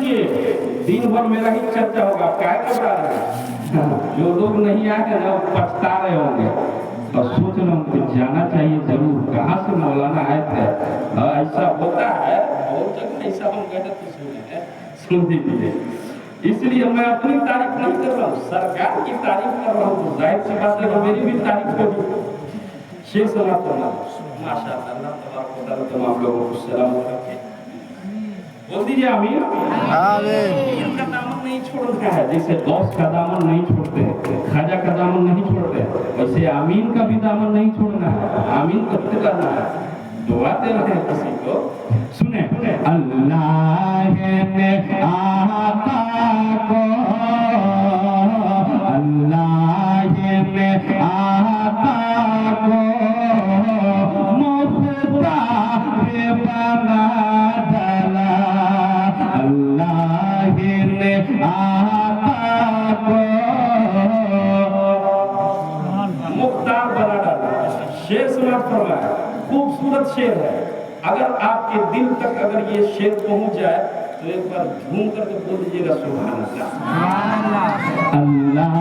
लीजिए, दिन भर मेरा ही चर्चा होगा, क्या घबरा रहे हैं? जो लोग नहीं आए हैं ना वो पछता रहे होंगे और सोच रहे होंगे जाना चाहिए जरूर, कहाँ से मौलाना आए थे। ऐसा होता है, बहुत जगह ऐसा हम गए तो सुने हैं, सुन लीजिए। इसलिए मैं अपनी तारीफ नहीं कर रहा हूँ, सरकार की तारीफ कर रहा हूँ, तो जाहिर सी बात है कि मेरी भी तारीफ होगी। शेष माशाअल्लाह, अल्लाह तबारक व तआला तुम आप लोगों को सलाम रखे। बोल दीजिए आमीन। आमीन। का दामन नहीं छोड़ना है, जैसे गौस का दामन नहीं छोड़ते, खाजा का दामन नहीं छोड़ते, वैसे आमीन का भी दामन नहीं छोड़ना है, आमीन करते रहना है, दुआ दे रहे हैं किसी को। सुने, अल्लाह ने आका को, अल्लाह ने आका को मुख्तार बना डाला, अल्लाह ने आका को मुख्तार बना डाला। शेर सुना फरमाया, खूबसूरत शेर है। अगर आपके दिल तक अगर ये शेर पहुंच जाए तो एक बार झूम करके बोल दीजिएगा सुभान अल्लाह। अल्लाह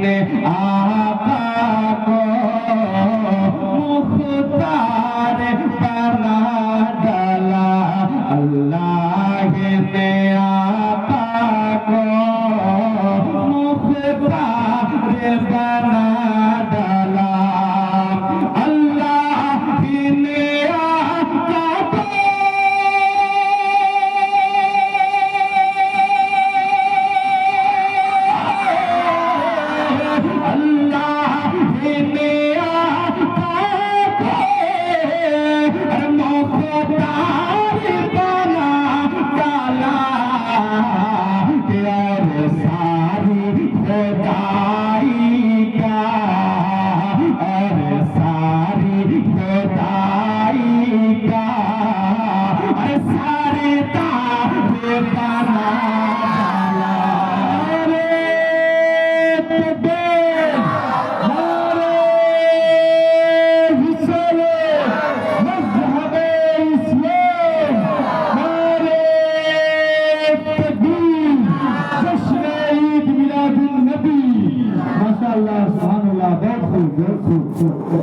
ने आका को मुख्तार बना डाला, अल्लाह ने आका को मुख्तार बना डाला, अल्लाह ने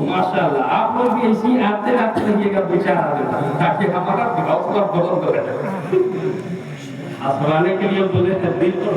माशाअल्लाह, आप लोग भी ऐसी आते आते रहिएगा विचार ताकि हमारा भाव का बदल रहे। हंसवाने के लिए बोले हैं, दिल पर